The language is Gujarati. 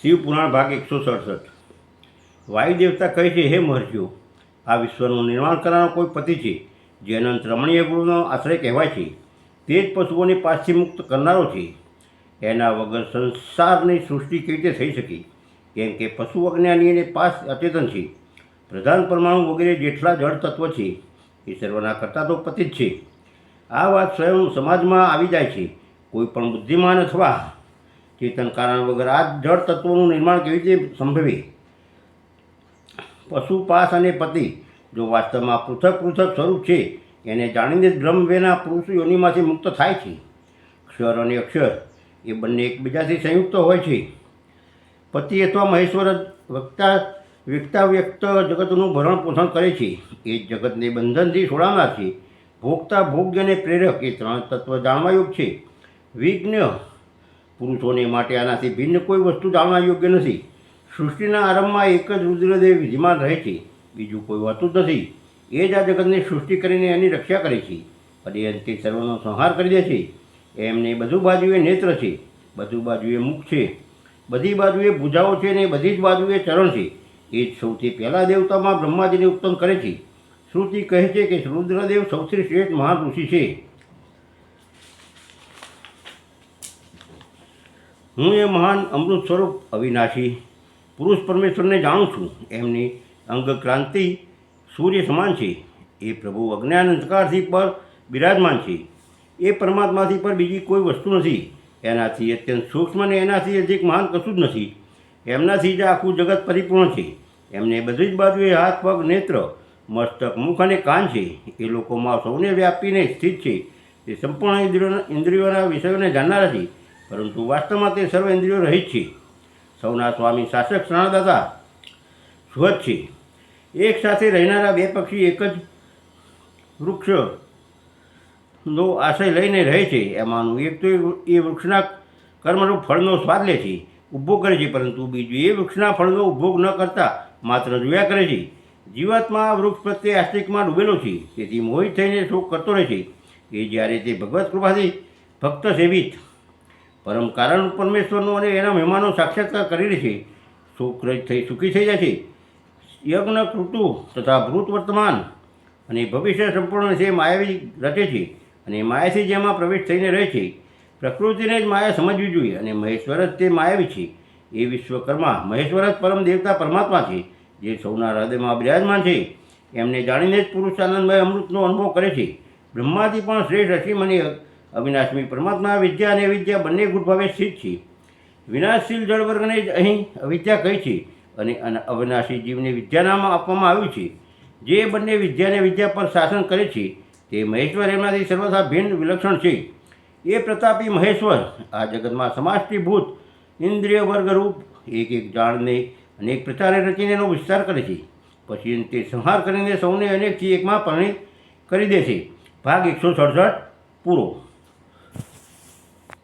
શિવપુરાણ ભાગ 167। વાયુ દેવતા કહે છે, હે મહર્ષિઓ, આ વિશ્વનું નિર્માણ કરનારો કોઈ પતિ છે, જે અનંત રમણીય ગુરુનો આશ્રય કહેવાય છે. તે જ પશુઓને પાસથી મુક્ત કરનારો છે. એના વગર સંસારની સૃષ્ટિ કેવી રીતે થઈ શકી? કેમ કે પશુ અજ્ઞાની અને પાસ અચેતન છે. પ્રધાન પરમાણુ વગેરે જેટલા જળ તત્વ છે એ સર્વના કરતા તો પતિ જ છે. આ વાત સ્વયં સમાજમાં આવી જાય છે. કોઈ પણ બુદ્ધિમાન અથવા ચેતન કારણ વગર આ જળ તત્વોનું નિર્માણ કેવી રીતે સંભવે? પશુ, પાસ અને પતિ જો વાસ્તવમાં પૃથક પૃથક સ્વરૂપ છે, એને જાણીને જ બ્રહ્મ વેના પુરુષ યોનિમાંથી મુક્ત થાય છે. ક્ષર અને અક્ષર એ બંને એકબીજાથી સંયુક્ત હોય છે. પતિ અથવા મહેશ્વર જ વ્યક્ત જગતનું ભરણ પોષણ કરે છે. એ જગતને બંધનથી છોડાવનાર છે. ભોગતા, ભોગ્ય અને પ્રેરક એ ત્રણ તત્વ જાણવા યોગ્ય છે. વિજ્ઞ પુરુષોને માટે આનાથી ભિન્ન કોઈ વસ્તુ જાણવા યોગ્ય નથી. સૃષ્ટિના આરંભમાં એક જ રુદ્રદેવ વિદ્યમાન રહે છે, બીજું કોઈ હોતું જ નથી. એ જ આ જગતની સૃષ્ટિ કરીને એની રક્ષા કરે છે અને અંતે સર્વનો સંહાર કરી દે છે. એમને બધું બાજુએ નેત્ર છે, બધું બાજુએ મુખ છે, બધી બાજુએ ભુજાઓ છે અને બધી જ બાજુએ ચરણ છે. એ જ સૌથી પહેલા દેવતામાં બ્રહ્માજીને ઉત્પન્ન કરે છે. શ્રુતિ કહે છે કે રુદ્રદેવ સૌથી શ્રેષ્ઠ મહાન ઋષિ છે. હું એ મહાન અમૃત સ્વરૂપ અવિનાશી પુરુષ પરમેશ્વરને જાણું છું. એમની અંગક્રાંતિ સૂર્ય સમાન છે. એ પ્રભુ અજ્ઞાન અંધકારથી પર બિરાજમાન છે. એ પરમાત્માથી પર બીજી કોઈ વસ્તુ નથી. એનાથી અત્યંત સૂક્ષ્મ અને એનાથી અધિક મહાન કશું જ નથી. એમનાથી જ આખું જગત પરિપૂર્ણ છે. એમને બધી જ બાજુએ હાથ, પગ, નેત્ર, મસ્તક, મુખ અને કાન છે. એ લોકોમાં સૌને વ્યાપીને સ્થિત છે. તે સંપૂર્ણ ઇન્દ્રિયોના વિષયોને જાણનારા છે, પરંતુ વાસ્તવમાં તે સર્વ ઇન્દ્રિયો રહિત છે. સૌના સ્વામી, શાસક, શરણદાતા સુહદ છે. એક સાથે રહેનારા બે પક્ષી એક જ વૃક્ષનો આશ્રય લઈને રહે છે. એમાંનું એક તો એ વૃક્ષના કર્મરૂપ ફળનો સ્વાદ લે છે, ઉપભોગ કરે છે, પરંતુ બીજું એ વૃક્ષના ફળનો ઉપભોગ ન કરતા માત્ર જોયા કરે છે. જીવાત્મા આ વૃક્ષ પ્રત્યે આસ્તિકમાં ડૂબેલો છે, તેથી મોહિત થઈને શોક કરતો રહે છે. એ જ્યારે તે ભગવત કૃપાથી ભક્ત સેવિત પરમ કારણ પરમેશ્વરનો અને એના મહેમાનો સાક્ષાત્કાર કરી લે છે, સુખી થઈ જાય છે. યજ્ઞ, કૃતુ તથા ભૂત, વર્તમાન અને ભવિષ્ય સંપૂર્ણ છે માયાવી રચે છે અને માયાથી જેમાં પ્રવેશ થઈને રહે છે. પ્રકૃતિને જ માયા સમજવી જોઈએ અને મહેશ્વર જ તે માયાવી છે. એ વિશ્વકર્મા મહેશ્વર જ પરમ દેવતા પરમાત્મા છે, જે સૌના હૃદયમાં બિરાજમાન છે. એમને જાણીને જ પુરુષ આનંદમય અમૃતનો અનુભવ કરે છે. બ્રહ્માથી પણ શ્રેષ્ઠ અસીમ અને અવિનાશમી પરમાત્મા વિદ્યા અને અવિદ્યા બંને ગુણભાવે સ્થિત છે. વિનાશશીલ જળ વર્ગને જ અહીં અવિદ્યા કહી છે અને અવિનાશી જીવને વિદ્યા નામ આપવામાં આવ્યું છે. જે બંને વિદ્યા અને વિદ્યા પર શાસન કરે છે તે મહેશ્વર એમનાથી સર્વથા ભિન્ન વિલક્ષણ છે. એ પ્રતાપી મહેશ્વર આ જગતમાં સમાષ્ટિભૂત ઇન્દ્રિય વર્ગરૂપ એક એક જાણને અનેક પ્રચારે રચીને એનો વિસ્તાર કરે છે. પછી તે સંહાર કરીને સૌને અનેકથી એકમાં પરિણિત કરી દે છે. ભાગ 167 પૂરો.